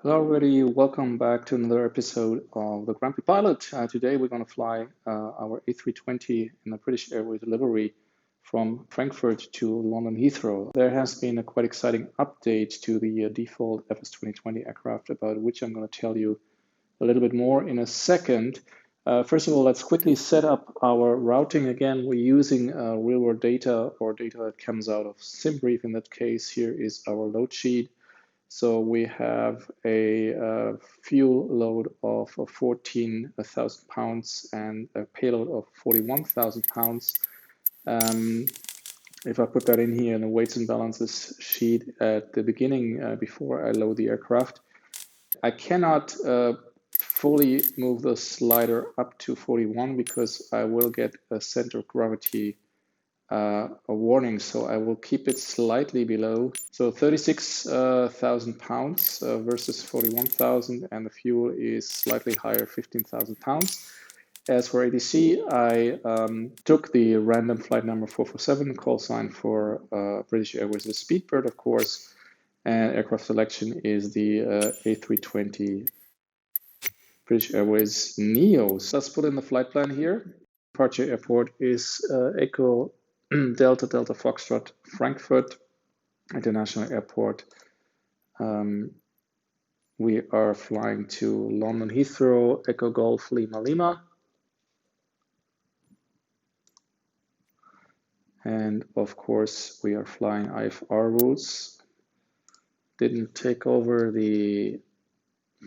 Hello, everybody. Welcome back to another episode of the Grumpy Pilot. Today, we're going to fly our A320 in the British Airways livery from Frankfurt to London Heathrow. There has been a quite exciting update to the default FS2020 aircraft, about which I'm going to tell you a little bit more in a second. First of all, let's quickly set up our routing. Again, we're using real-world data or data that comes out of SimBrief. In that case, here is our load sheet. So we have a fuel load of 14,000 pounds and a payload of 41,000 pounds. If I put that in here in the weights and balances sheet at the beginning before I load the aircraft, I cannot fully move the slider up to 41 because I will get a center of gravity a warning, so I will keep it slightly below. So 36,000 pounds versus 41,000, and the fuel is slightly higher, 15,000 pounds. As for ATC, I took the random flight number 447, call sign for British Airways, the Speedbird, of course, and aircraft selection is the A320 British Airways Neo. So let's put in the flight plan here. Departure airport is Echo Delta Foxtrot Frankfurt International Airport. We are flying to London Heathrow, Echo Golf Lima Lima. And of course, we are flying IFR routes. Didn't take over the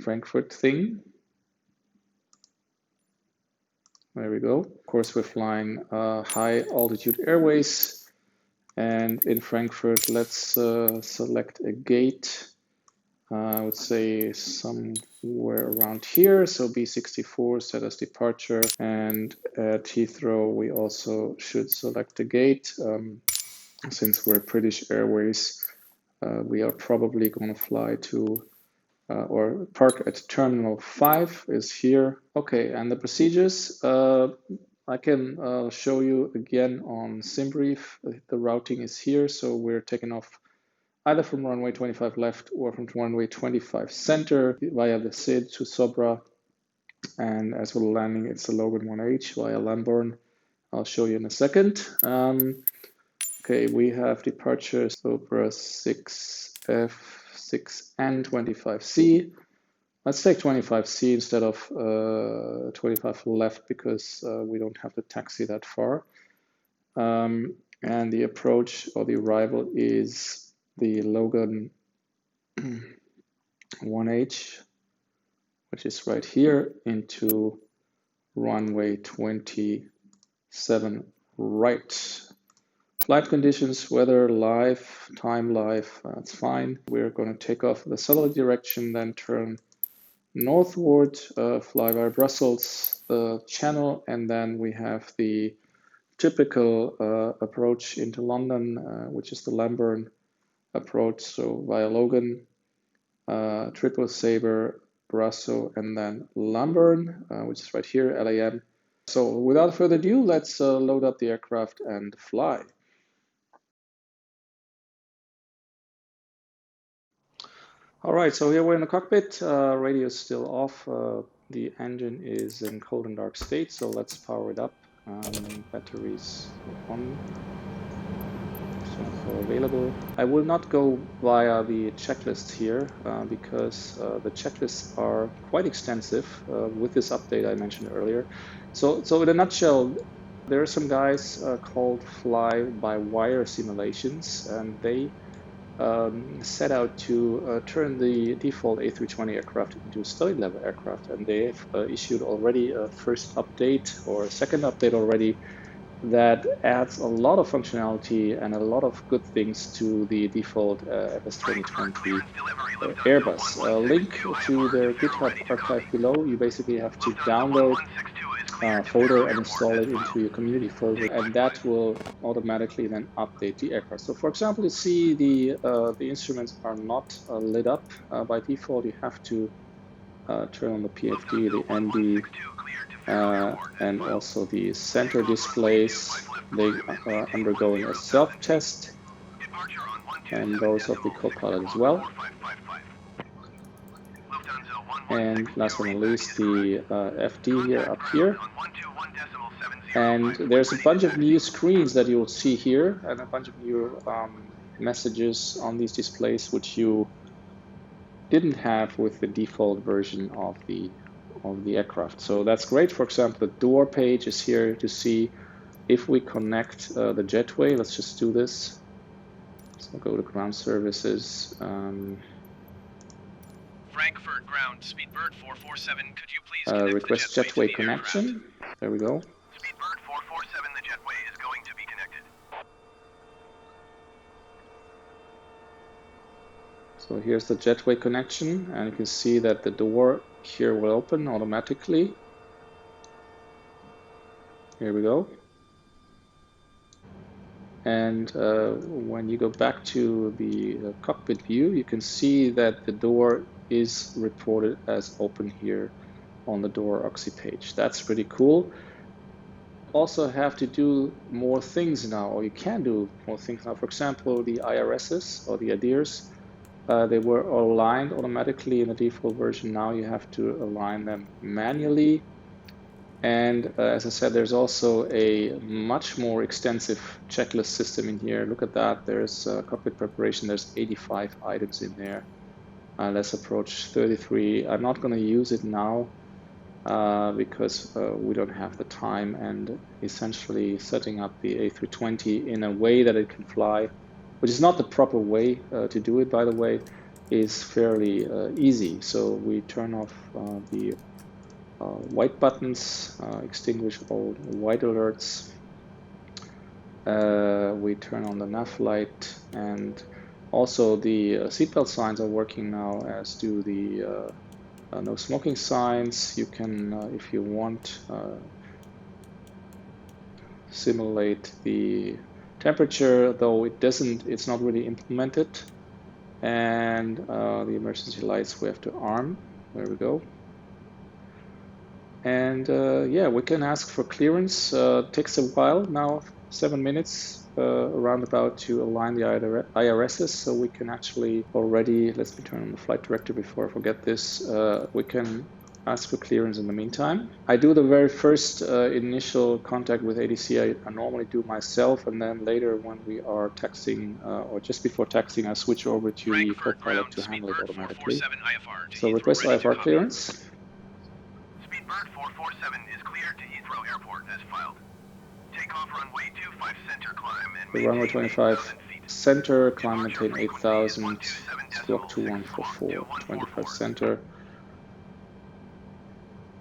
Frankfurt thing. There we go. Of course, we're flying high altitude airways. And in Frankfurt, let's select a gate. I would say somewhere around here. So B64 set as departure. And at Heathrow, we also should select a gate. Since we're British Airways, we are probably going to fly to or park at Terminal 5 is here. Okay, and the procedures, I can show you again on SimBrief. The routing is here, so we're taking off either from runway 25 left or from runway 25 center via the SID to Sobra. And as for the landing, it's the Logan 1H via Lambourne. I'll show you in a second. Okay, we have departures Sobra 6F, 6N, 25C. Let's take 25C instead of 25 left because we don't have to taxi that far. And the approach or the arrival is the Logan 1H, which is right here, into runway 27 right. Flight conditions, weather, live, time live, that's fine. We're going to take off the southerly direction, then turn northward, fly via Brussels channel, and then we have the typical approach into London, which is the Lambourne approach. So via Logan, Triple Sabre, Brasso, and then Lambourne, which is right here, LAM. So without further ado, let's load up the aircraft and fly. All right, so here we're in the cockpit. Radio is still off. The engine is in cold and dark state, so let's power it up. Batteries on, so available. I will not go via the checklist here because the checklists are quite extensive with this update I mentioned earlier. So in a nutshell, there are some guys called fly-by-wire simulations, and they set out to turn the default A320 aircraft into a study level aircraft, and they have issued already a first update or a second update already that adds a lot of functionality and a lot of good things to the default FS2020 Airbus. Link to their GitHub archive below. You basically have to download folder and install it into your community folder, and that will automatically then update the aircraft. So for example, you see the instruments are not lit up by default. You have to turn on the PFD, the ND, and also the center displays. They are undergoing a self-test, and those of the co-pilot as well. And last but not least, the FD here up here. And there's a bunch of new screens that you'll see here, and a bunch of new messages on these displays, which you didn't have with the default version of the aircraft. So that's great. For example, the door page is here to see if we connect the jetway. Let's just do this. So go to ground services. Frankfurt ground, Speedbird 447. Could you please connect request the jetway connection. There we go. Speedbird 447, the jetway is going to be connected. So here's the jetway connection, and you can see that the door here will open automatically. Here we go. And when you go back to the cockpit view, you can see that the door is reported as open here on the door Oxy page. That's pretty cool. Also have to do more things now, or you can do more things now. For example, the IRSs or the ADIRs, they were aligned automatically in the default version. Now you have to align them manually. And as I said, there's also a much more extensive checklist system in here. Look at that. There's cockpit preparation. There's 85 items in there. Let's approach 33. I'm not going to use it now because we don't have the time. And essentially setting up the A320 in a way that it can fly, which is not the proper way to do it, by the way, is fairly easy. So we turn off the white buttons, extinguish all white alerts. We turn on the nav light, and also the seatbelt signs are working now, as do the no smoking signs. You can, if you want, simulate the temperature, though it doesn't, it's not really implemented. And the emergency lights we have to arm. There we go. And yeah, we can ask for clearance. Takes a while now, 7 minutes around about to align the IRSs. So we can actually already, let me turn on the flight director before I forget this. We can ask for clearance in the meantime. I do the very first initial contact with ATC. I normally do myself, and then later when we are taxiing or just before taxiing, I switch over to the co-pilot to handle it automatically. So request IFR clearance. Speedbird 447 is cleared to Heathrow Airport as filed. Takeoff runway 25 center climb and maintain runway 25 center, climb maintain 8,000, squawk 2144, 25 center,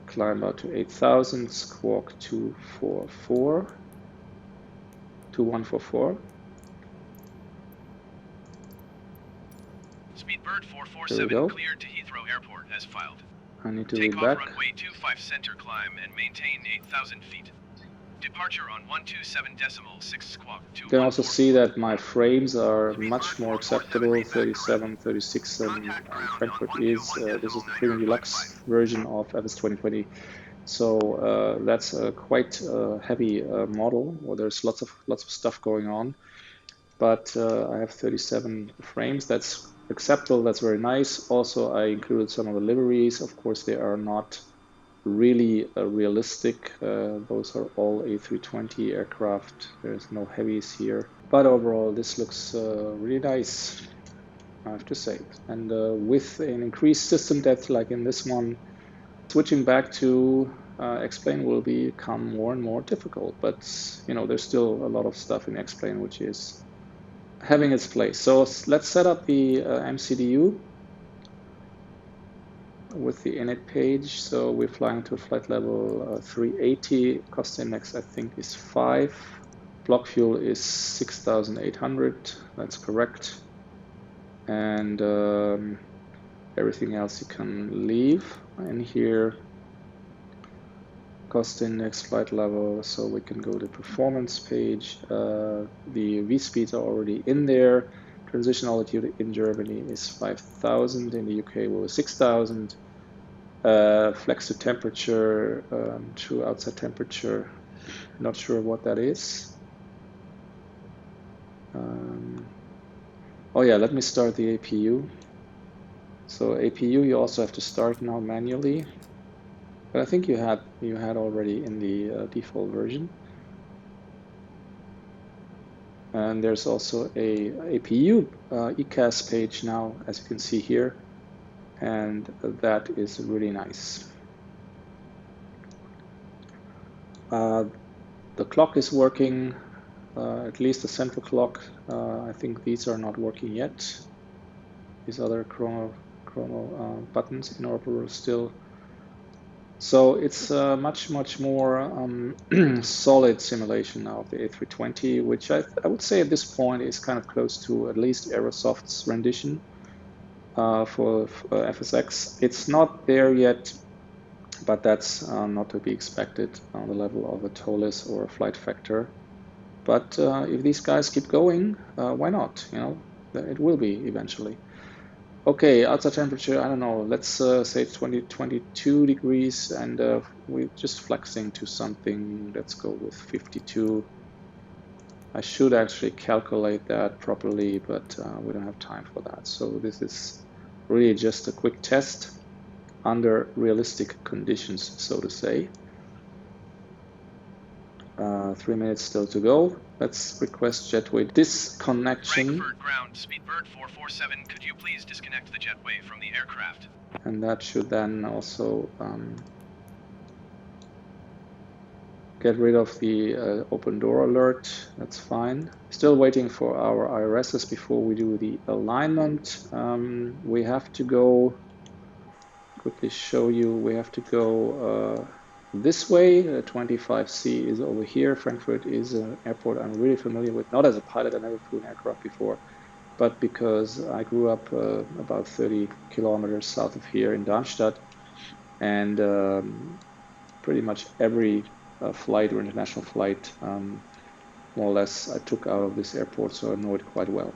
climb out to 8,000, squawk 244, 2144. Speedbird 447 cleared to Heathrow Airport as filed. I need to read back. Runway 25 center climb and maintain 8,000 feet. Departure on 127.6 squawk 2. You can also see that my frames are much more acceptable, 37, 36 than Frankfurt is. This is the premium deluxe version of FS 2020. So that's a quite heavy model where there's lots of stuff going on. But I have 37 frames. That's acceptable. That's very nice. Also, I included some of the liveries. Of course, they are not really realistic. Those are all A320 aircraft. There's no heavies here. But overall, this looks really nice, I have to say. And with an increased system depth like in this one, switching back to X-Plane will become more and more difficult. But you know, there's still a lot of stuff in X-Plane which is having its place. So let's set up the MCDU with the init page. So we're flying to flight level 380. Cost index I think is 5. Block fuel is 6,800. That's correct. And everything else you can leave in here. Cost index, flight level, so we can go to performance page. The V-speeds are already in there. Transition altitude in Germany is 5,000. In the UK was 6,000. Flex to temperature, true outside temperature. Not sure what that is. Oh yeah, let me start the APU. So APU you also have to start now manually, but I think you had already in the default version. And there's also a APU ECAS page now, as you can see here, and that is really nice. The clock is working, at least the central clock. I think these are not working yet. These other chrono buttons inoperable still. So it's a much more solid simulation now of the A320, which I would say at this point is kind of close to at least Aerosoft's rendition for FSX. It's not there yet, but that's not to be expected on the level of a TOLIS or a flight factor. But if these guys keep going, why not? You know, it will be eventually. Okay, outside temperature, I don't know, let's say 22 degrees, and we're just flexing to something. Let's go with 52. I should actually calculate that properly, but we don't have time for that. So this is really just a quick test under realistic conditions, so to say. 3 minutes still to go. Let's request jetway disconnection. Frankfurt ground, Speedbird 447, could you please disconnect the jetway from the aircraft? And that should then also get rid of the open door alert. That's fine. Still waiting for our IRSs before we do the alignment. We have to go, quickly show you, we have to go this way. 25C is over here. Frankfurt is an airport I'm really familiar with, not as a pilot, I never flew an aircraft before, but because I grew up about 30 kilometers south of here in Darmstadt, and pretty much every flight or international flight, more or less, I took out of this airport, so I know it quite well.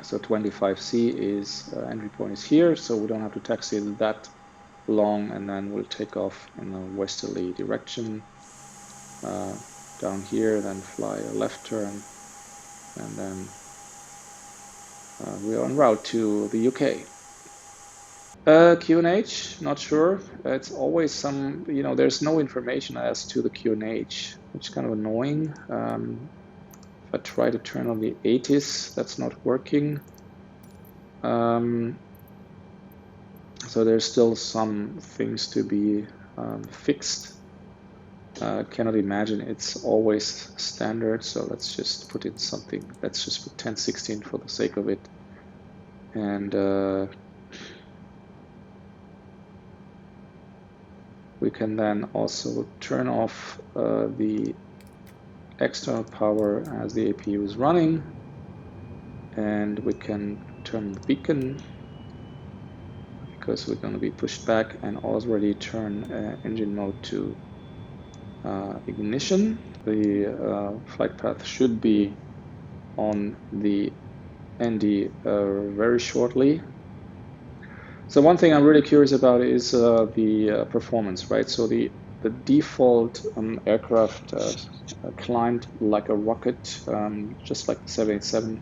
So 25C is entry point is here, so we don't have to taxi that long, and then we'll take off in a westerly direction down here, then fly a left turn, and then we are en route to the UK. QNH, not sure. It's always some, you know, there's no information as to the QNH, which is kind of annoying. If I try to turn on the ATC, that's not working. So there's still some things to be fixed. Cannot imagine it's always standard, so let's just put in something. Let's just put 1016 for the sake of it. And we can then also turn off the external power as the APU is running, and we can turn the beacon because we're going to be pushed back, and already turn engine mode to ignition. The flight path should be on the ND very shortly. So one thing I'm really curious about is the performance, right? So the default aircraft climbed like a rocket, just like the 787,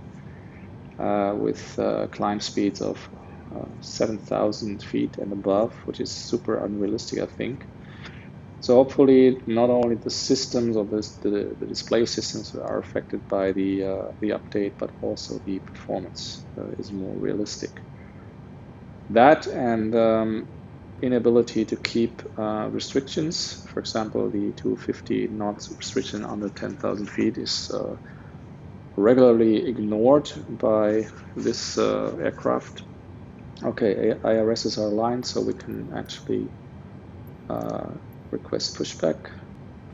with climb speeds of 7,000 feet and above, which is super unrealistic, I think. So hopefully not only the systems or the display systems are affected by the update, but also the performance is more realistic. That and inability to keep restrictions, for example, the 250 knots restriction under 10,000 feet is regularly ignored by this aircraft. Okay, IRSs are aligned, so we can actually request pushback.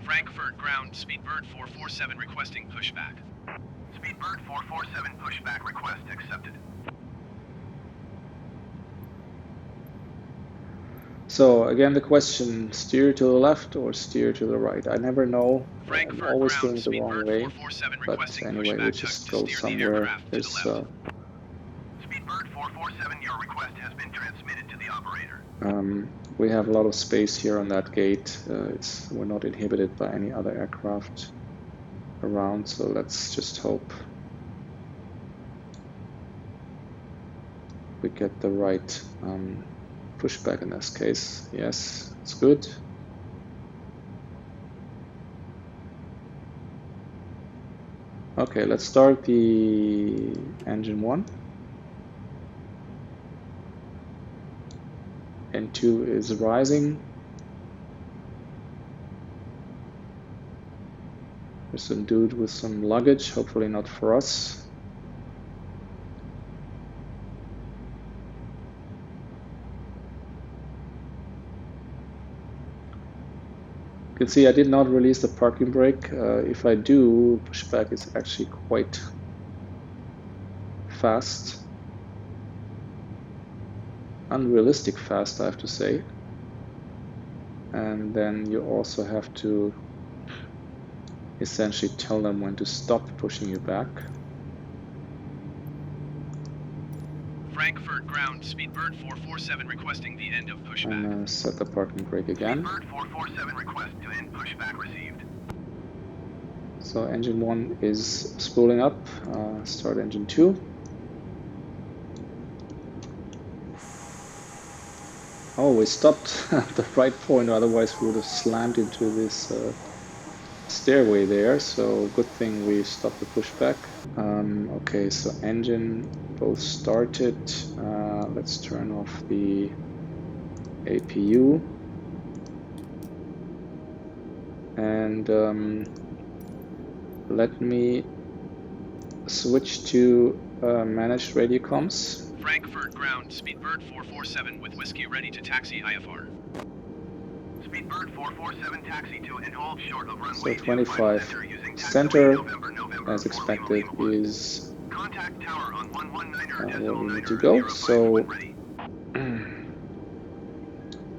Frankfurt ground, Speedbird 447 requesting pushback. Speedbird 447 pushback request accepted. So again, the question, steer to the left or steer to the right? I never know. I'm always doing it the wrong way. But anyway, we just go somewhere. There's Speedbird 447, your request has been transmitted to the operator. We have a lot of space here on that gate. We're not inhibited by any other aircraft around, so let's just hope. we get the right pushback in this case. Yes, it's good. Okay, let's start the engine 1. N2 is rising. There's some dude with some luggage, hopefully not for us. You can see I did not release the parking brake. If I do, pushback is actually quite fast. Unrealistic fast, I have to say. And then you also have to essentially tell them when to stop pushing you back. Frankfurt ground, Speedbird 447 requesting the end of pushback. I'm gonna set the parking brake again. Speedbird 447 request to end pushback received. So engine 1 is spooling up. Start engine 2. Oh, we stopped at the right point, otherwise we would have slammed into this stairway there, so good thing we stopped the pushback. Okay, so engine both started. Let's turn off the APU. And let me switch to managed radio comms. Frankfurt ground, Speedbird 447 with whiskey ready to taxi IFR. Speedbird 447 taxi to and hold short of runway So 25 center, as expected, is contact tower on 119 where we need to go. So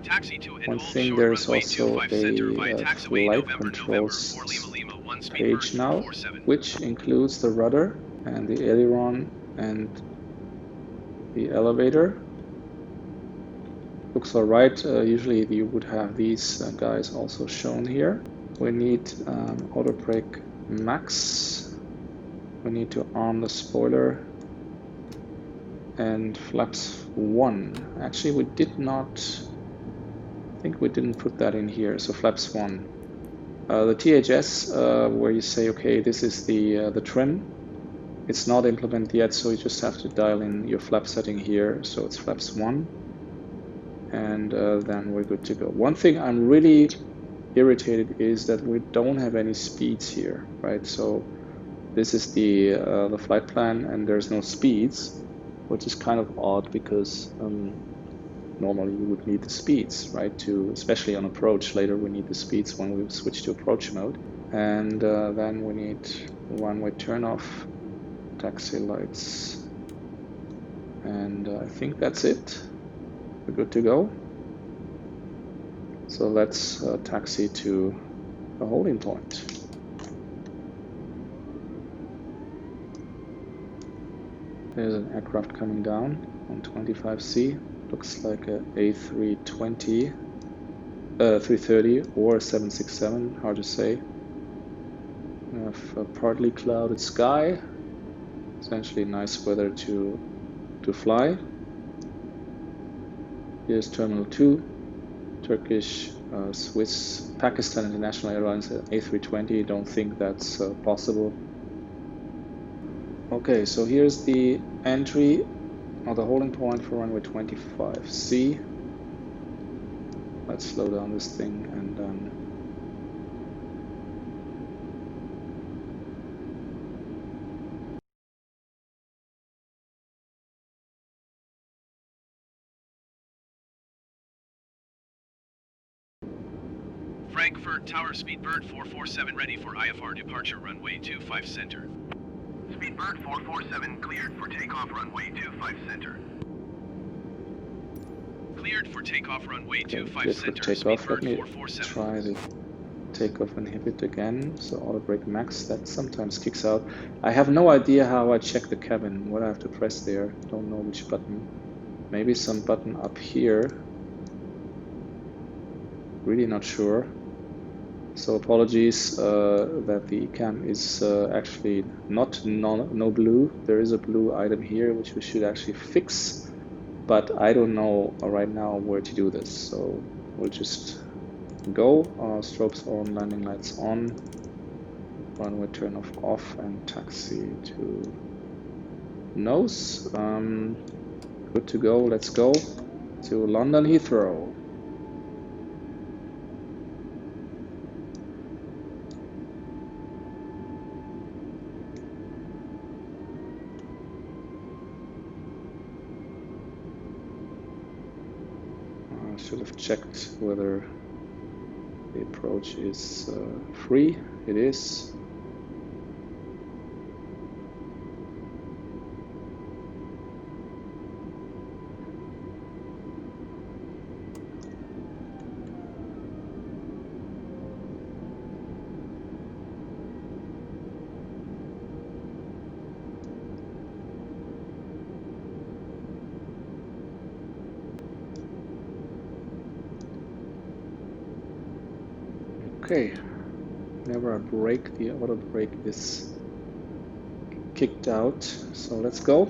taxi to and one hold thing, short there's runway also 25 center via a taxiway flight November controls for Lima Lima 1 Speedbird page now, 447. which includes the rudder and the aileron and the elevator. Looks all right. Usually you would have these guys also shown here. We need auto brake max. We need to arm the spoiler and flaps 1. Actually, we did not. I think we didn't put that in here. So flaps 1. The THS, where you say, okay, this is the trim. It's not implemented yet, so you just have to dial in your flap setting here. So it's flaps 1. And then we're good to go. One thing I'm really irritated is that we don't have any speeds here, right? So this is the flight plan, and there's no speeds, which is kind of odd because normally you would need the speeds, right? To especially on approach. Later we need the speeds when we switch to approach mode, and then we need runway turnoff, taxi lights, and I think that's it. We're good to go. So let's taxi to a holding point. There's an aircraft coming down on 25C. Looks like a A320, 330 or a 767, hard to say. We have a partly clouded sky. Essentially nice weather to fly. Here's Terminal 2, Turkish, Swiss, Pakistan International Airlines, A320. Don't think that's possible. Okay, so here's the entry or the holding point for runway 25C. Let's slow down this thing and then Frankfurt Tower Speedbird 447 ready for IFR departure runway 25 center. Speedbird 447 cleared for takeoff runway 25 center. Cleared for takeoff runway 25 center. Takeoff. Let Speedbird me 447. try the takeoff inhibit again. So auto brake max, that sometimes kicks out. I have no idea how I check the cabin, what I have to press there. Don't know which button. Maybe some button up here. Really not sure. So apologies that the cam is actually not no blue. There is a blue item here which we should actually fix. but I don't know right now where to do this. So we'll just go. Strobes on, landing lights on, runway turn off, and taxi to nose. Good to go. Let's go to London Heathrow. I should have checked whether the approach is free. It is. Okay, whenever I brake, the auto brake is kicked out. So let's go.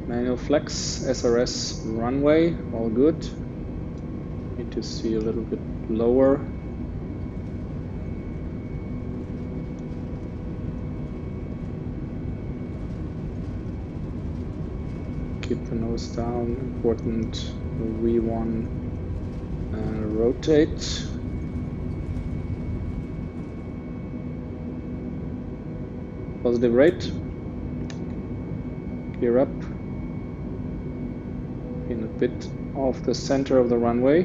Manual flex, SRS runway, all good. Need to see a little bit lower. Keep the nose down, important V1 rotate. Positive rate. Gear up. In a bit off the center of the runway.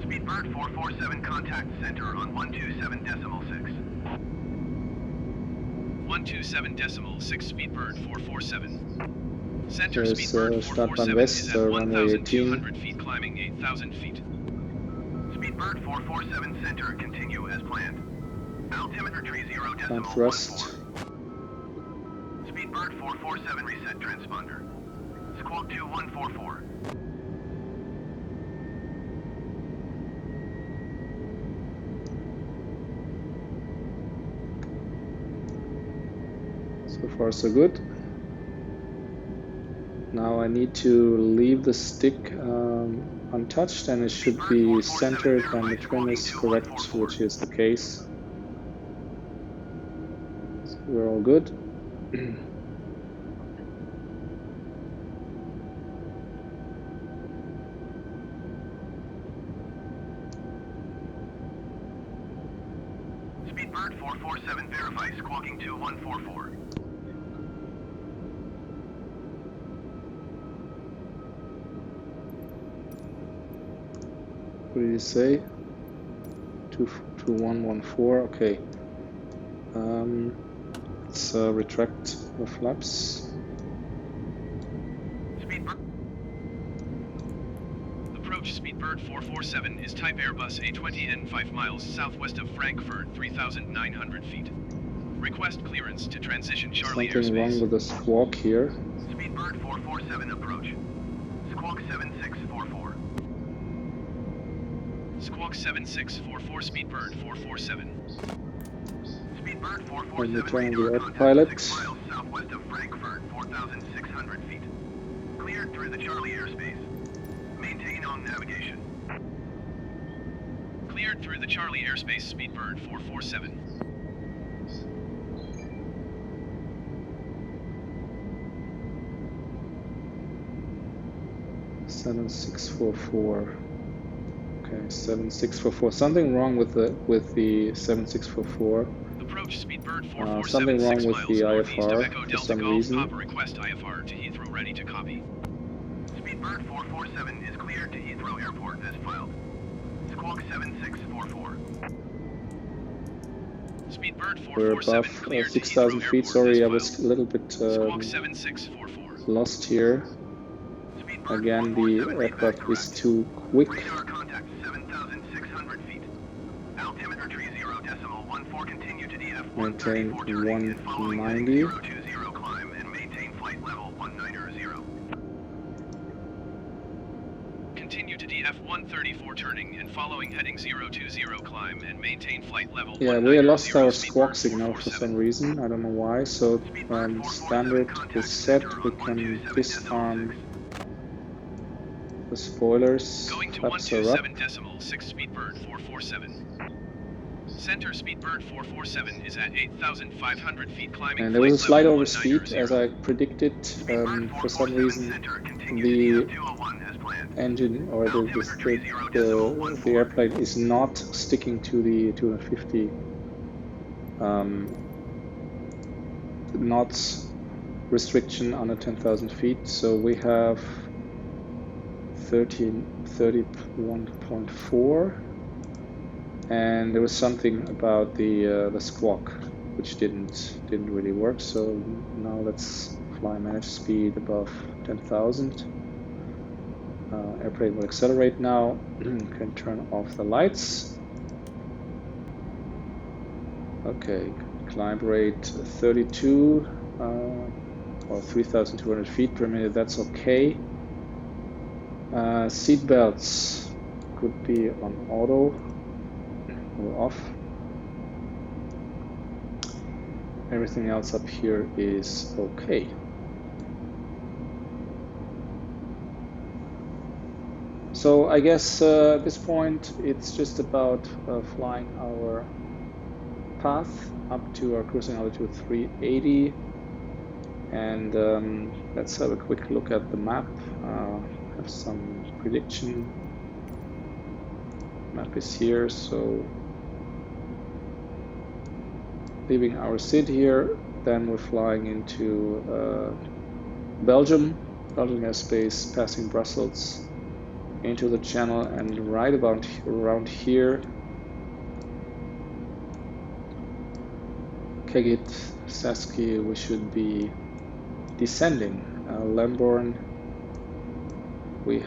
Speedbird 447 contact center on 127.6. 127.6 Speedbird 447. Center There's Speedbird Stadtbahn 447 West, is at runway 1,200 feet, climbing 8,000 feet. Speedbird 447 center, continue as planned. Altimeter tree 0.14. thrust. Speedbird 447 reset transponder. Squawk 2144. So far so good. Now I need to leave the stick untouched, and it should be centered and the trim is correct, which is the case. So we're all good. Speedbird 447 verify squawking 2144. What did you say? 2114. Okay. Let's retract the flaps. Approach Speedbird 447 is type Airbus A320 5 miles southwest of Frankfurt, 3,900 feet. Request clearance to transition Charlie Something airspace. wrong with the squawk here. Speedbird 447 approach. Squawk 7644. Squawk 7644 Speedbird 447. Speedbird 447 And return radar the contact autopilot. 6 miles southwest of Frankfurt, 4,600 feet. Cleared through the Charlie airspace. Maintain on navigation. Cleared through the Charlie airspace, Speedbird 447. Seven 644. Okay, 7644. Something wrong with the 7644. Approach Speedbird 447 something wrong 6 with miles the northeast of IFR Echo for Delta some Golf. reason. Papa request IFR to Heathrow, ready to copy. Speedbird 447 is cleared to Heathrow Airport as filed. Squawk 7644. Speedbird 447 We're above cleared to 6,000 Heathrow feet. Airport Sorry, as I filed. was a little bit Squawk 7644. lost here. Speedbird Again, 447 the aircraft readback is correct. too quick. Radar contact 7,600 feet. Altimeter tree 0.14, continue to DF Maintain 134 turning and following heading 190. 020 climb and maintain flight level 190. F134 turning and following heading 020 climb and maintain flight level. Yeah, we lost our squawk signal for some reason. I don't know why. So standard is set. We can disarm the spoilers. Going to Flaps are up. 127.6 Speedbird 447. Center Speedbird 447 is at 8,500 feet climbing. And there was a slight overspeed, as I predicted. For some reason, the engine or the airplane is not sticking to the 250 knots restriction under 10,000 feet. So we have 31.4. And there was something about the squawk which didn't really work. So now let's fly managed speed above 10,000. Airplane will accelerate now. Can turn off the lights. Okay, climb rate 32 or 3,200 feet per minute. That's okay. Seat belts could be on auto. Off. Everything else up here is okay. So I guess at this point it's just about flying our path up to our cruising altitude 380, and let's have a quick look at the map. Have some prediction. Map is here, so leaving our SID here, then we're flying into Belgium airspace, passing Brussels into the channel, and right about around here, Kegit, Saski, we should be descending. Lambourne, we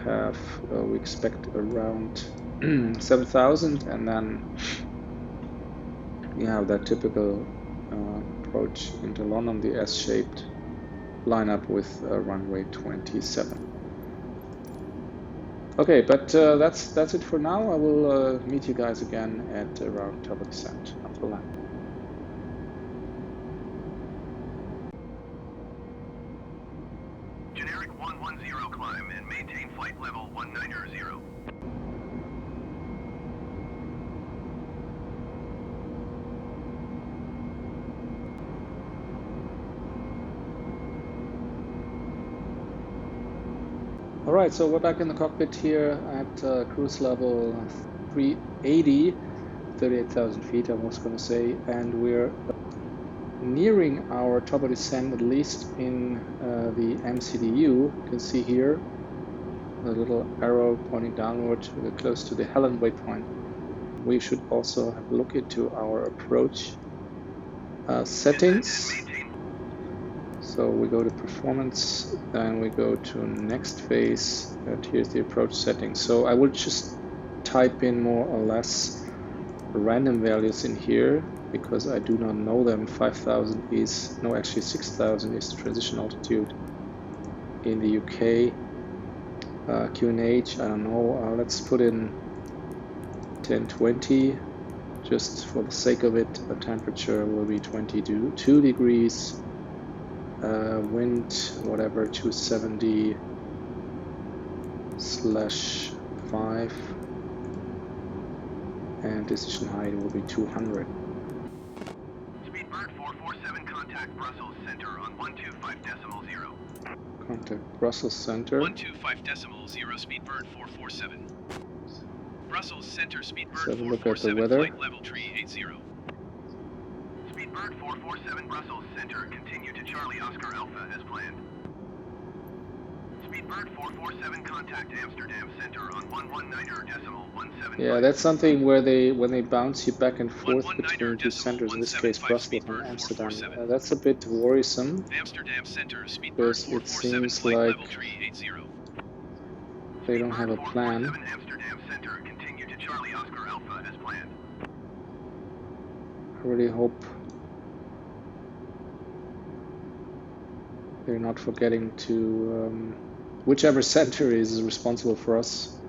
expect around 7,000, and then you have that typical approach into London, the S-shaped lineup with runway 27. Okay, but that's it for now. I will meet you guys again at around top of descent. Until then. Generic 110 climb and maintain flight level 190. All right, so we're back in the cockpit here at cruise level 380, 38,000 feet, I was going to say, and we're nearing our top of descent, at least in the MCDU. You can see here the little arrow pointing downward. We're close to the Helen waypoint. We should also have a look into our approach settings. So we go to performance, then we go to next phase, and here's the approach settings. So I will just type in more or less random values in here because I do not know them. 5,000 is, no, actually 6,000 is the transition altitude in the UK. QNH, I don't know, let's put in 1020 just for the sake of it. The temperature will be 22 degrees. Wind, whatever, 270/5, and decision height will be 200. Speedbird 447, contact Brussels Center on 125.0. Contact Brussels Center. 125.0 Speedbird 447. Brussels Center Speedbird 447. Let's have a look at the weather. Flight level 380. Speedbird 447 Brussels Center, continue to Charlie Oscar Alpha as planned. Speedbird 447, contact Amsterdam Center on 119.17. Yeah, that's something where when they bounce you back and forth between two centers, in this case Brussels and Amsterdam. That's a bit worrisome. Amsterdam Center, because it seems like they don't have a plan. Amsterdam Center, continue to Charlie Oscar Alpha as planned. I really hope they're not forgetting to whichever center is responsible for us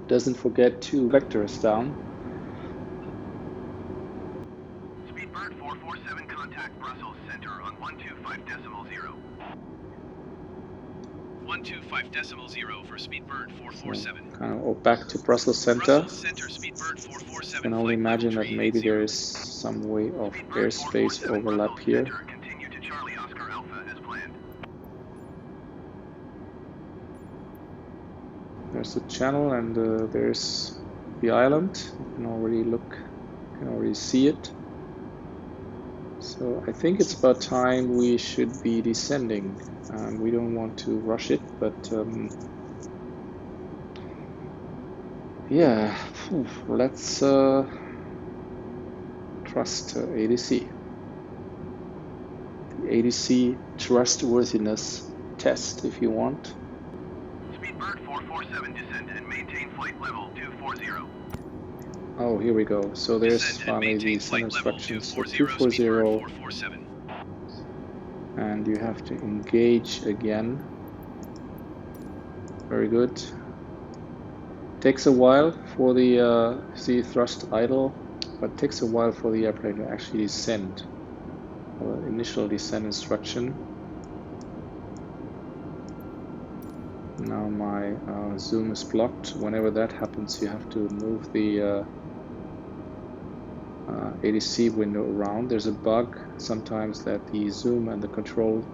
doesn't forget to vectors down. Speedbird 447, contact Brussels Center on 125.0. 125.0 for Speedbird 447. So kind of back to Brussels Center. Brussels Center, Speedbird 447. I can only imagine that maybe there is some way of airspace overlap here. Continue to Charlie Oscar Alpha as planned. There's the channel and there's the island. You can already look, you can already see it. So I think it's about time we should be descending. We don't want to rush it, but yeah, let's trust ATC. The ATC trustworthiness test, if you want. Speedbird 447, descend and maintain flight level 240. Oh, here we go. So there's finally the descent instructions for 240. And you have to engage again. Very good. Takes a while for the see thrust idle, but takes a while for the airplane to actually descend. Initial descent instruction. Now my zoom is blocked. Whenever that happens, you have to move the ATC window around. There's a bug sometimes that the zoom and the controls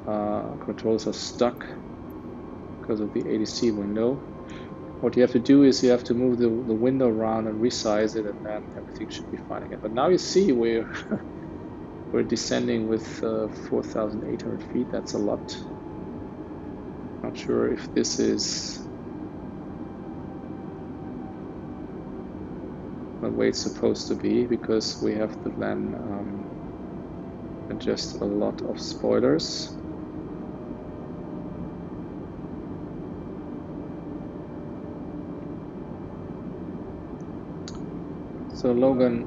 are stuck because of the ATC window. What you have to do is you have to move the window around and resize it, and then everything should be fine again. But now you see we're descending with 4,800 feet. That's a lot. Not sure if this is the way it's supposed to be, because we have to then adjust a lot of spoilers. So Logan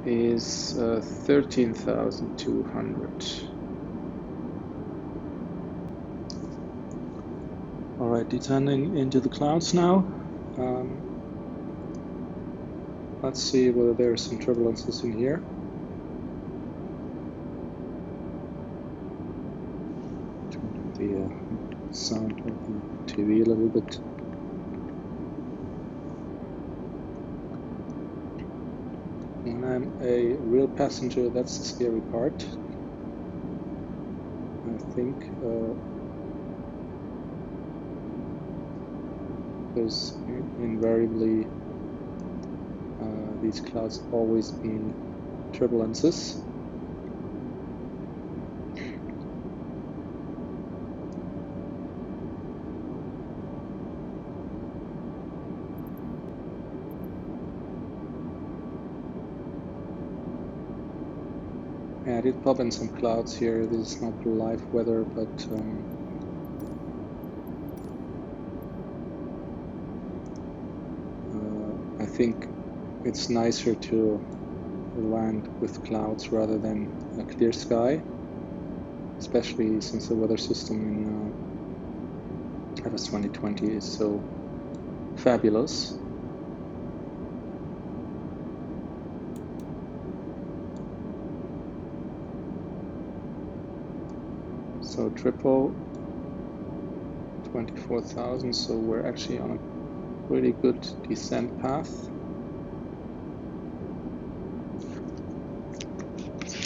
is 13,200. All right, descending into the clouds now. Let's see whether there are some turbulences in here. Turn the sound of the TV a little bit. When I'm a real passenger, that's the scary part. I think there's invariably these clouds always been turbulences. Yeah, I did pop in some clouds here. This is not live weather, but I think it's nicer to land with clouds rather than a clear sky, especially since the weather system in FS 2020 is so fabulous. So triple 24,000, so we're actually on a pretty good descent path.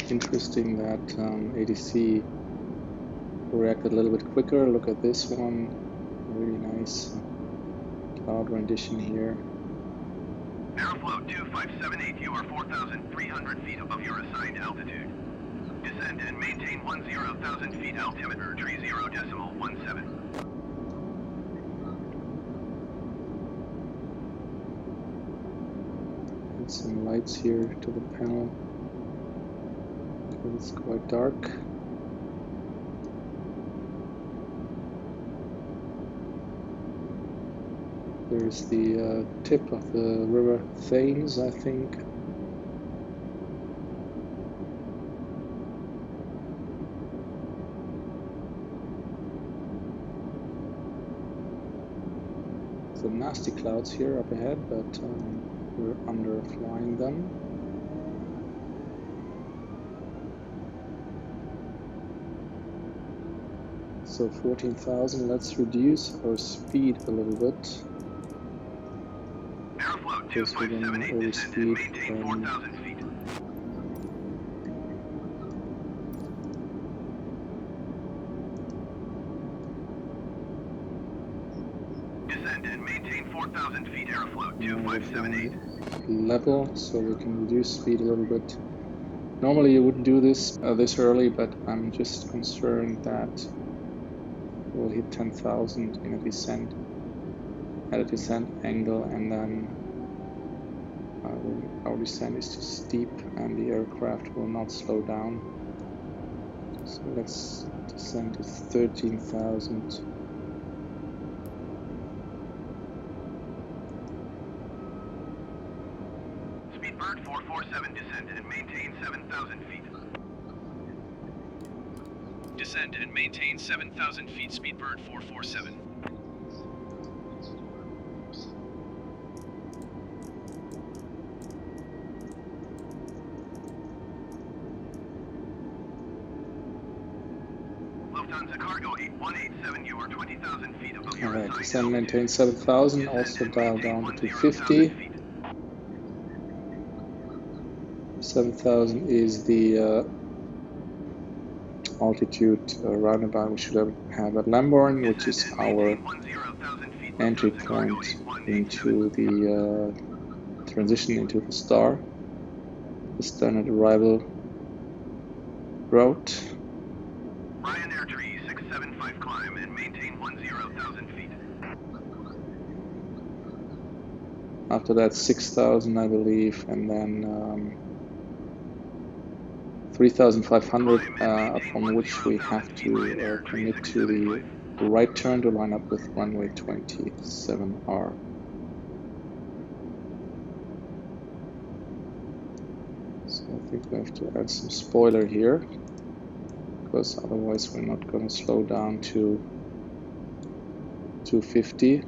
Interesting that ATC reacted a little bit quicker. Look at this one, really nice cloud rendition here. Aeroflow 2578, you are 4,300 feet above your assigned altitude. Descend and maintain 10,000 feet altimeter, tree 0.17. Add some lights here to the panel. It's quite dark. There's the tip of the river Thames, I think. some nasty clouds here up ahead, but we're underflying them. So 14,000, let's reduce our speed a little bit. Because we're going to overspeed. Descend and maintain 4,000 feet airflow 2578. Level, so we can reduce speed a little bit. Normally you wouldn't do this this early, but I'm just concerned that we'll hit 10,000 in a descent, at a descent angle, and then our descent is too steep and the aircraft will not slow down. So let's descend to 13,000. Speedbird 447, descend and maintain 7,000 feet. Descend and maintain 7,000 feet, Speedbird 447. Lufthansa Cargo 8187, you are 20,000 feet above your Alright, assigned descend, maintain altitude. 7,000, also dial down to 250. 7,000 is the altitude roundabout we should have at Lambourne, which is our entry point into the transition into the star, the standard arrival route. Ryanair tree 675, climb and maintain 10,000 feet. After that 6,000 I believe, and then 3,500 upon which we have to commit to the right turn to line up with runway 27R. So I think we have to add some spoiler here, because otherwise we're not going to slow down to 250.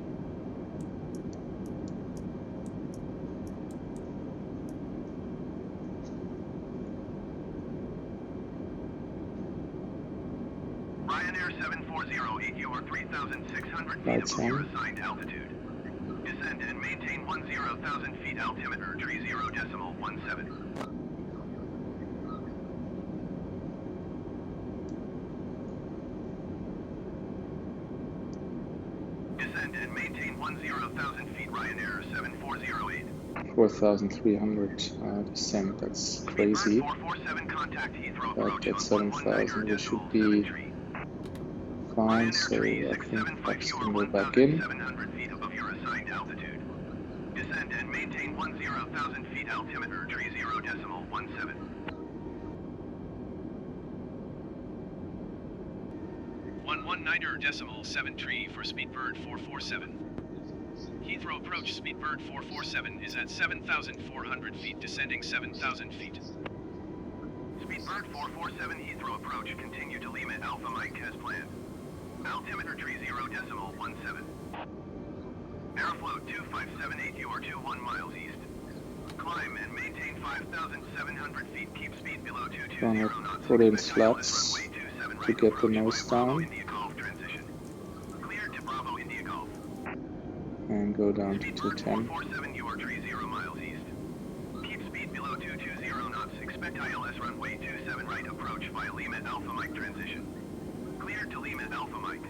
Ryanair 7408, you are 3,600 feet Lights above your on. assigned altitude. Descend and maintain 10,000 feet, altimeter 30.17. Descend and maintain 10,000 feet, Ryanair 7408. 4,300 descent, that's crazy. 447, contact Heathrow But approach at on 7,000 we should 11.9 be tree. fine, so Ryanair tree I think 675, Fox you can are go back in. 1,700 feet above your assigned altitude. Descend and maintain 10,000 feet, altimeter 30.17. 119.7 tree for Speedbird 447. Heathrow approach, Speedbird 447 is at 7,400 feet, descending 7,000 feet. Speedbird 447, Heathrow approach, continue to Lima Alpha Mike as planned. Altimeter 30.17. Airflow 2578, you are 21 miles east. Climb and maintain 5,700 feet, keep speed below 220 knots. Put in Expect ILS slats runway 27 to right get the approach nose by Bravo down India Golf transition. Cleared to Bravo India Golf. and go down to Speedbird 210. 447, you are 30 miles east. Keep speed below 220 knots. Expect ILS runway 27 right approach via Lima Alpha Mike transition. Cleared to Lima Alpha Mike.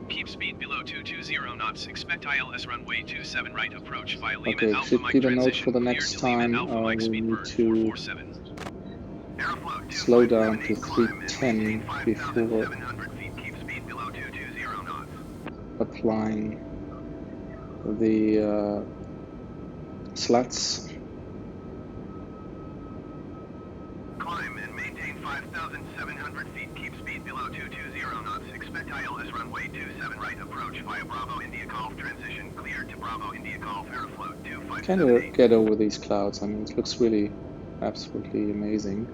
Keep speed below 220 knots. Expect ILS runway 27 right approach via Lima Okay, Alpha should Mike keep a note transition. for the Cleared next to Lima time. Alpha Mike, We need Speedbird to 447. Airflow slow down to 2578, climb and maintain 310 before 5,700 feet. Keep speed below 220 knots. applying the slats. Climb and maintain 5,700 feet. Keep speed below 220 knots. Expect ILS runway 27 right approach via Bravo India Golf transition. Cleared to Bravo India Golf. Airflow 2578. Kind of get over these clouds. I mean, it looks really absolutely amazing.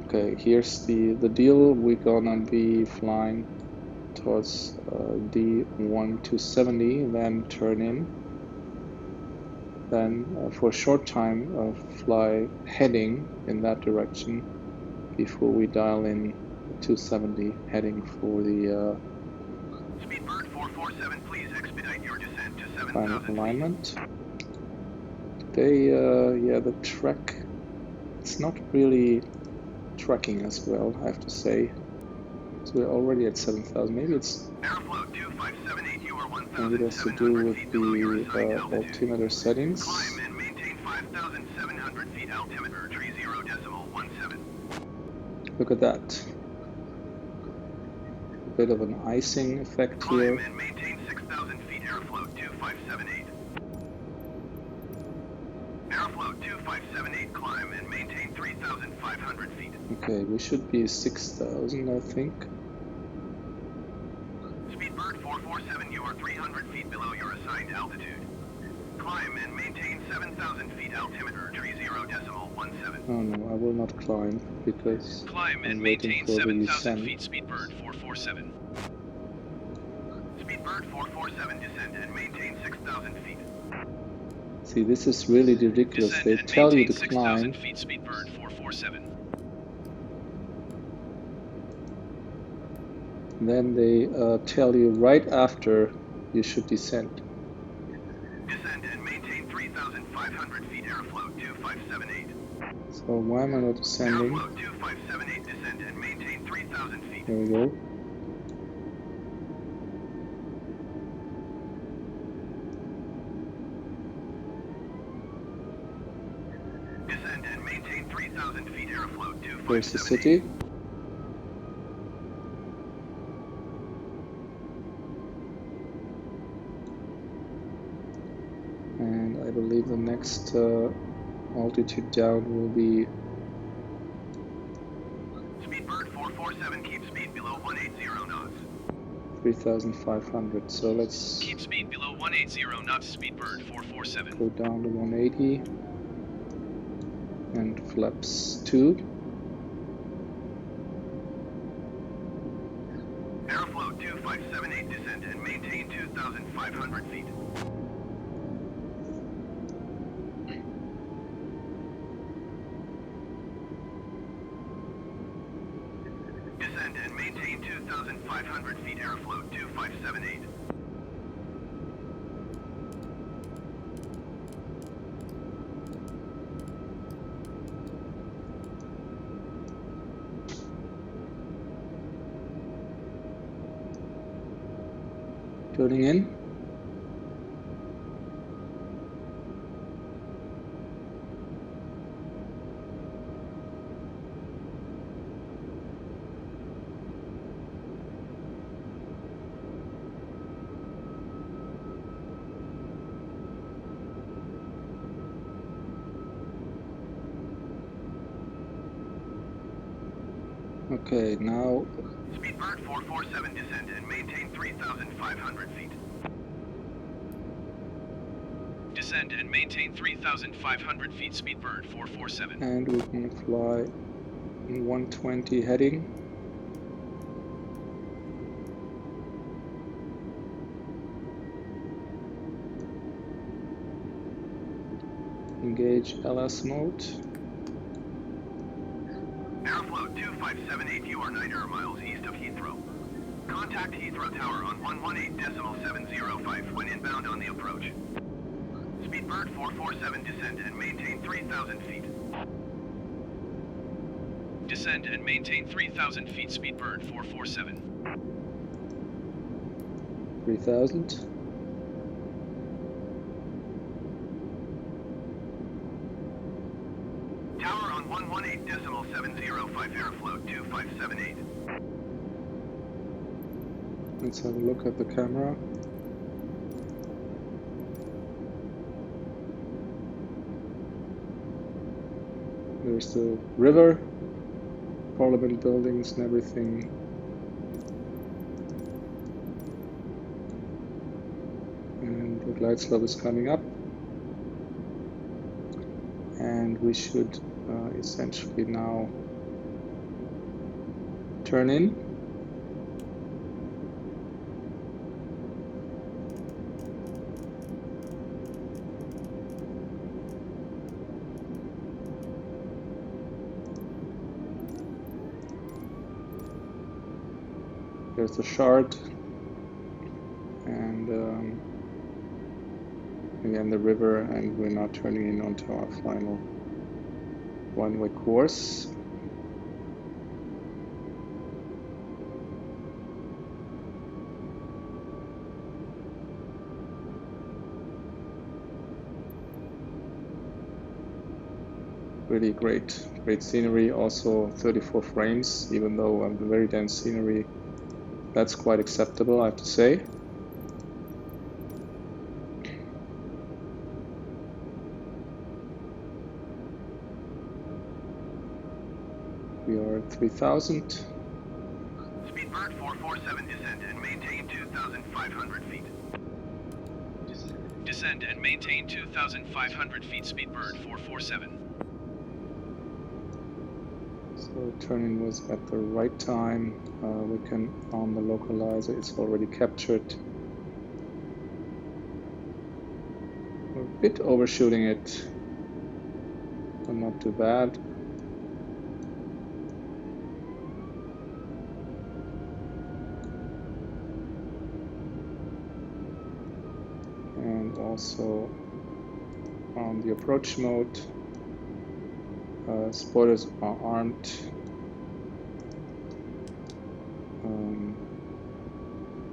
Okay, here's the deal. We're gonna be flying towards D1270, then turn in. Then for a short time fly heading in that direction before we dial in 270 heading for the Speedbird 447, please expedite your descent to 7,000 final feet. alignment. Yeah, the track, it's not really tracking as well, I have to say. So we're already at 7,000. Maybe it's Airflow 2578, you are maybe it has to do 1,700 with feet below your the assigned altitude. altimeter settings. Climb and maintain 5,700 feet altimeter, 30.17. Look at that. A bit of an icing effect here. Climb and maintain 6,000 feet, airflow 2578. Airflow 2578, climb and maintain 3,500 feet. Okay, we should be 6,000, I think. Speedbird 447, you are 300 feet below your assigned altitude. Climb and maintain 7,000 feet altimeter, 30.17. Oh no, I will not climb because Climb and I'm waiting maintain for the 7,000 descent. feet, Speedbird 447. Speedbird 447, descend and maintain 6,000 feet. See, this is really ridiculous. Descend They and tell you to maintain climb, 6,000 feet, Speedbird 447. then they tell you right after you should descend. Descend and maintain 3,500 feet, airflow 2578. So why am I not descending? Airflow 2578, descend and maintain 3,000 feet. There we go. Descend and maintain 3,000 feet, airflow 2578. Here's the city. And I believe the next altitude down will be Speedbird 447, keep speed below 180 knots. 3,500. So let's Keep speed below 180 knots, Speedbird 447. go down to 180 and flaps 2. Airflow 2578, descend and maintain 2,500 feet. Descend and maintain 2,500 feet, airflow 2578. Turning in. Okay, now Speedbird 447, descend and maintain 3,500 feet. Descend and maintain 3,500 feet, Speedbird 447. and we're gonna fly in 120 heading. Engage LS mode. Airflow 2578, you are 9 air miles east of Heathrow. Contact Heathrow Tower on 118.705 when inbound on the approach. Speedbird 447, descend and maintain 3,000 feet. Descend and maintain 3,000 feet, Speedbird 447. 3,000. Tower on 118.705, airflow 2578. Let's have a look at the camera. There's the river, Parliament buildings and everything. And the glide slope is coming up. And we should essentially now turn in. There's the shard, and again the river, and we're now turning in onto our final runway course. Really great scenery, also 34 frames, even though the very dense scenery, that's quite acceptable, I have to say. We are at 3,000. Speedbird 447 descend and maintain 2,500 feet. Descend and maintain 2,500 feet, Speedbird 447. So turning was at the right time. We can on the localizer, it's already captured. We're a bit overshooting it, but not too bad. And also on the approach mode, spoilers are armed.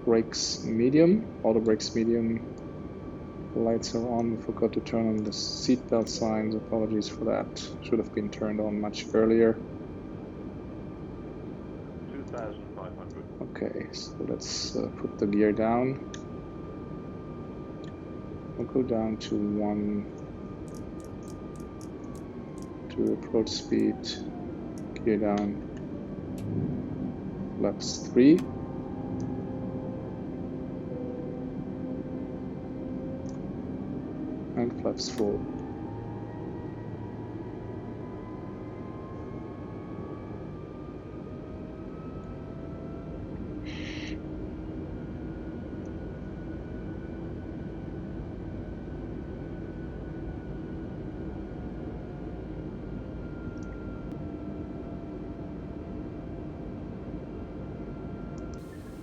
Brakes medium, auto brakes medium. Lights are on. We forgot to turn on the seatbelt signs. Apologies for that. Should have been turned on much earlier. 2,500. Okay, so let's put the gear down. We'll go down to 1 to approach speed. Gear down. Flaps 3. And flaps full.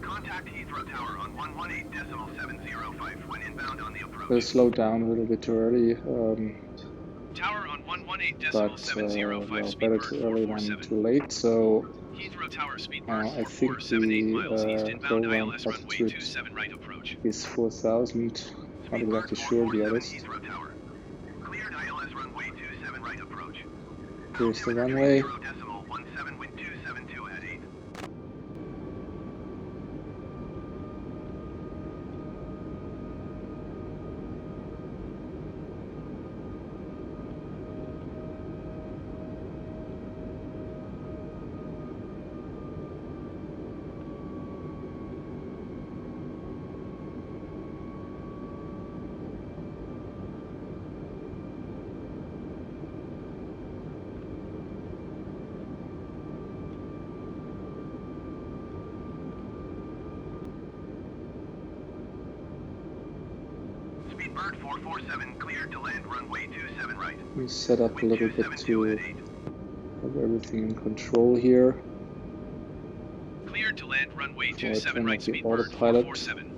Contact Heathrow Tower on 118.705 when inbound on the approach. We'll slow down a little bit too early. Tower on 118.705, well, better too early than too late. So Heathrow Tower, Speedbird I think 4478 miles east the inbound go-around ILS runway altitude 27 right approach. is 4,000. Not exactly sure, to be honest. Heathrow Tower. Cleared ILS runway 27 right approach. Here's the runway. 0.17 wind 272 at 8. Speedbird 447 cleared to land runway 27 right. We set up a little bit to have everything in control here. Cleared to land runway Before I 27 turn right, off the Speedbird autopilot. 447.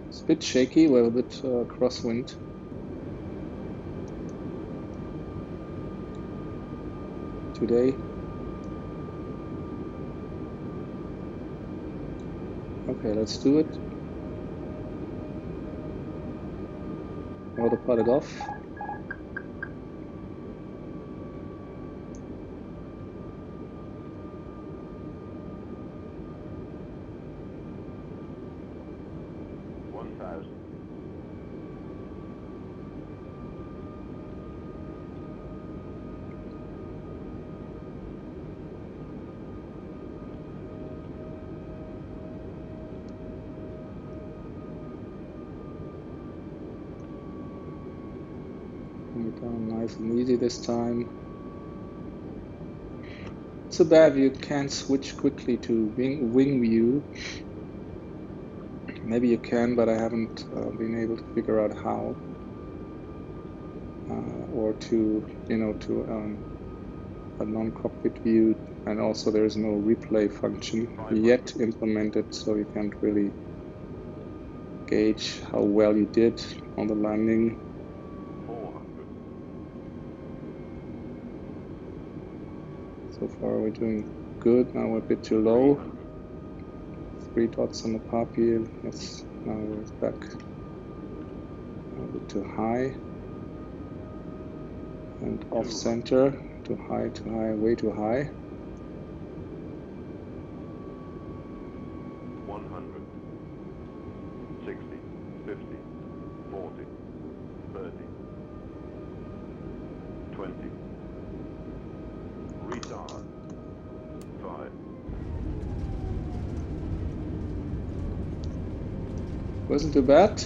It's a bit shaky, we're a bit crosswind. Today. Okay, let's do it. Autopilot off. Bring it down nice and easy this time. so bad you can't switch quickly to wing view. Maybe you can, but I haven't been able to figure out how. Or to, you know, to a non-cockpit view, and also there is no replay function yet implemented, so you can't really gauge how well you did on the landing. 400. So far we're doing good. Now we're a bit too low. 3 dots on the PAPI. Now we're back a bit too high. And off center, too high, way too high. 100, 60, 50, 40, 30, 20. Retard. 5. Wasn't too bad.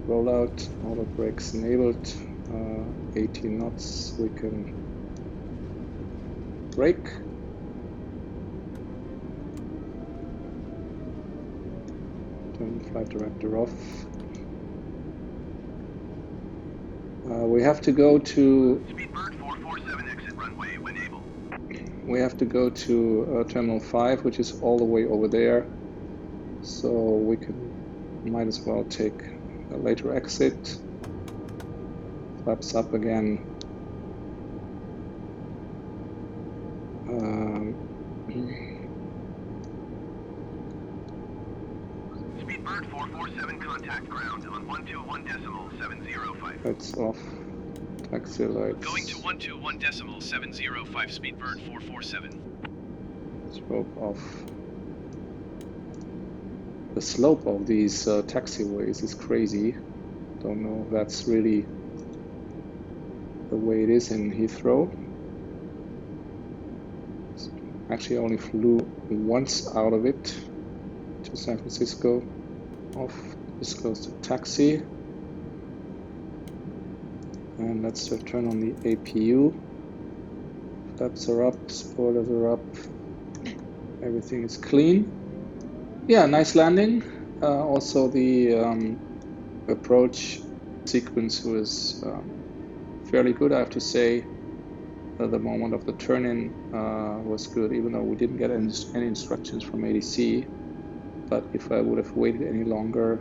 Rollout, auto brakes enabled, 18 knots, we can brake. Turn the flight director off. We have to go to... Speedbird 447 exit runway when able. We have to go to Terminal 5, which is all the way over there. So we might as well take a later exit. Flaps up again. Speedbird 447 contact ground on 121.705. That's off. Taxi lights. Going to 121.705 Speedbird 447. Slope off. The slope of these taxiways is crazy. Don't know if that's really the way it is in Heathrow. Actually only flew once out of it to San Francisco. Off. This goes to taxi. And let's turn on the APU. Flaps are up, spoilers are up. Everything is clean. Yeah, nice landing. Also the approach sequence was fairly good, I have to say. The moment of the turn-in was good, even though we didn't get any instructions from ATC. But if I would have waited any longer,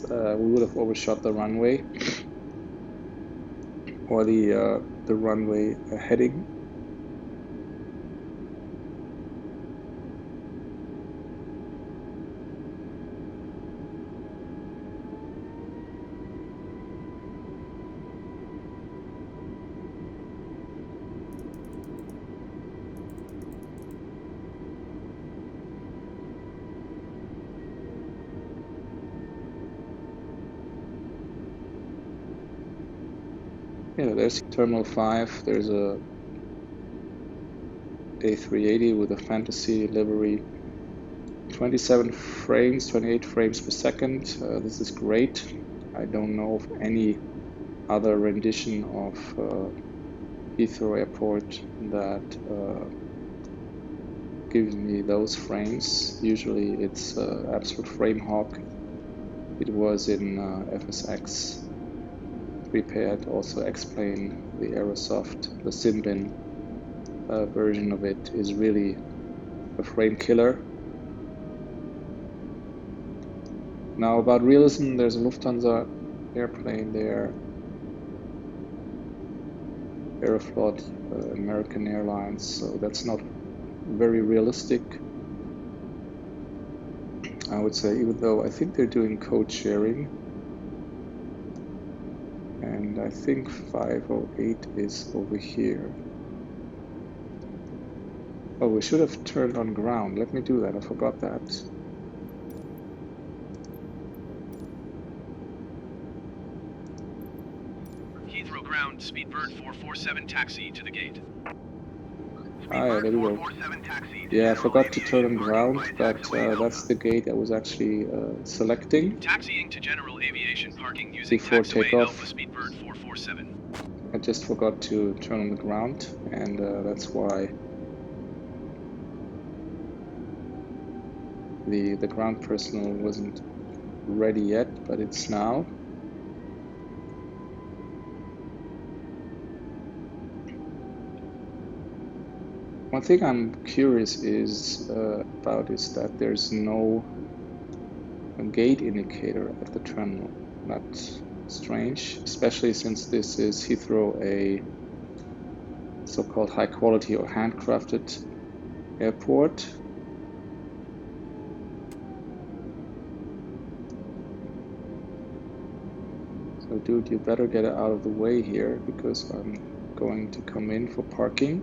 we would have overshot the runway or the runway heading. Yeah, there's Terminal 5, there's a A380 with a fantasy livery, 28 frames per second. This is great. I don't know of any other rendition of Heathrow Airport that gives me those frames. Usually it's absolute frame hog. It was in FSX. Prepared also explain the Aerosoft, the Symbian version of it is really a frame killer. Now about realism, there's a Lufthansa airplane there, Aeroflot, American Airlines, so that's not very realistic, I would say, even though I think they're doing code sharing. And I think 508 is over here. Oh, we should have turned on ground. Let me do that. I forgot that. Heathrow ground, Speedbird 447 taxi to the gate. Ah, yeah, there we go. Yeah, I forgot to turn on ground, but that's the gate I was actually selecting. Taxiing to general aviation parking using before taxiway takeoff. Alpha Speedbird 447. I just forgot to turn on the ground, and that's why the ground personnel wasn't ready yet, but it's now. One thing I'm curious about is that there's no gate indicator at the terminal. That's strange, especially since this is Heathrow, a so-called high quality or handcrafted airport. So dude, you better get out of the way here, because I'm going to come in for parking.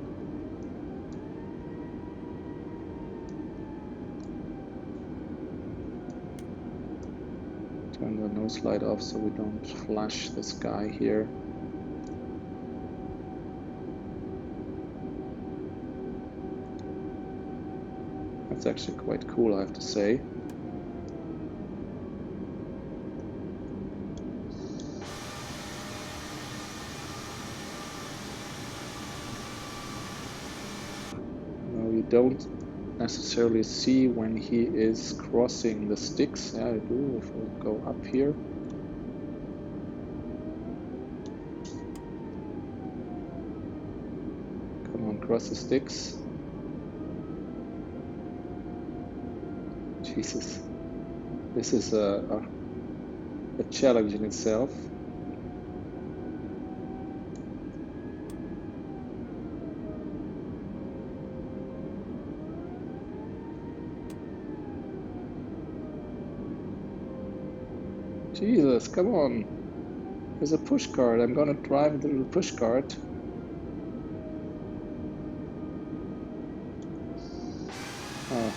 Turn the nose light off so we don't flash the sky here. That's actually quite cool, I have to say. No, you don't necessarily see when he is crossing the sticks. Yeah, I do if we go up here. Come on, cross the sticks. Jesus, this is a challenge in itself. Jesus, come on. There's a push cart. I'm gonna drive the little push cart. Oh.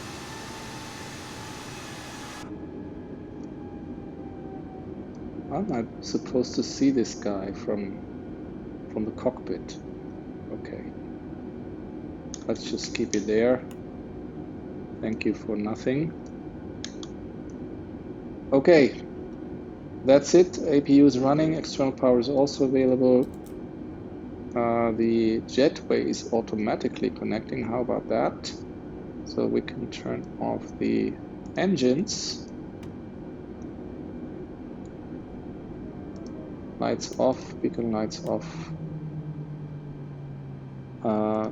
How am I supposed to see this guy from the cockpit? Okay. Let's just keep it there. Thank you for nothing. Okay. That's it. APU is running. External power is also available. The jetway is automatically connecting. How about that? So we can turn off the engines. Lights off, beacon lights off,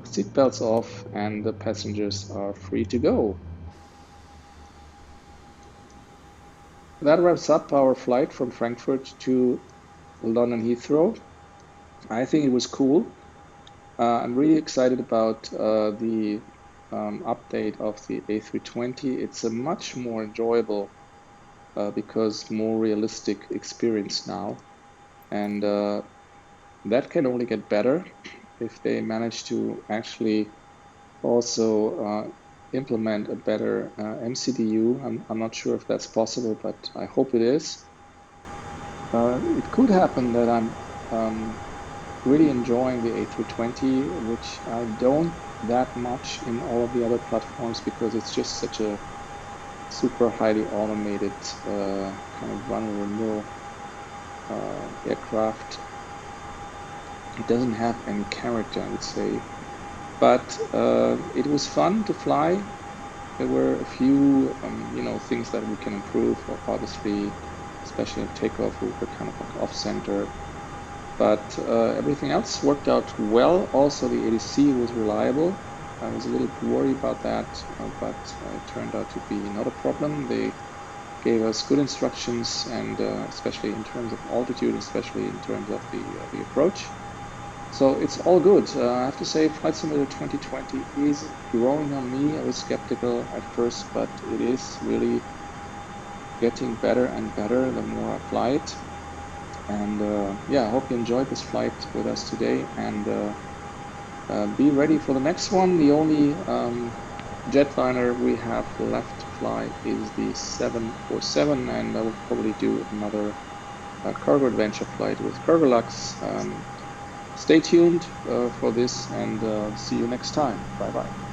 seat belts off, and the passengers are free to go. That wraps up our flight from Frankfurt to London Heathrow. I think it was cool. I'm really excited about the update of the A320. It's a much more enjoyable because more realistic experience now. And that can only get better if they manage to actually also implement a better MCDU. I'm not sure if that's possible, but I hope it is. It could happen that I'm really enjoying the A320, which I don't that much in all of the other platforms, because it's just such a super highly automated kind of run-of-the-mill aircraft. It doesn't have any character, I would say, but it was fun to fly. There were a few things that we can improve, obviously, especially in takeoff. We were kind of like off-center, but everything else worked out well. Also, the ATC was reliable. I was a little worried about that, but it turned out to be not a problem. They gave us good instructions, and especially in terms of altitude, especially in terms of the approach. So it's all good. I have to say, Flight Simulator 2020 is growing on me. I was skeptical at first, but it is really getting better and better the more I fly it. And yeah, I hope you enjoyed this flight with us today, and be ready for the next one. The only jetliner we have left to fly is the 747, and I will probably do another cargo adventure flight with Cargolux. Stay tuned for this, and see you next time. Bye bye.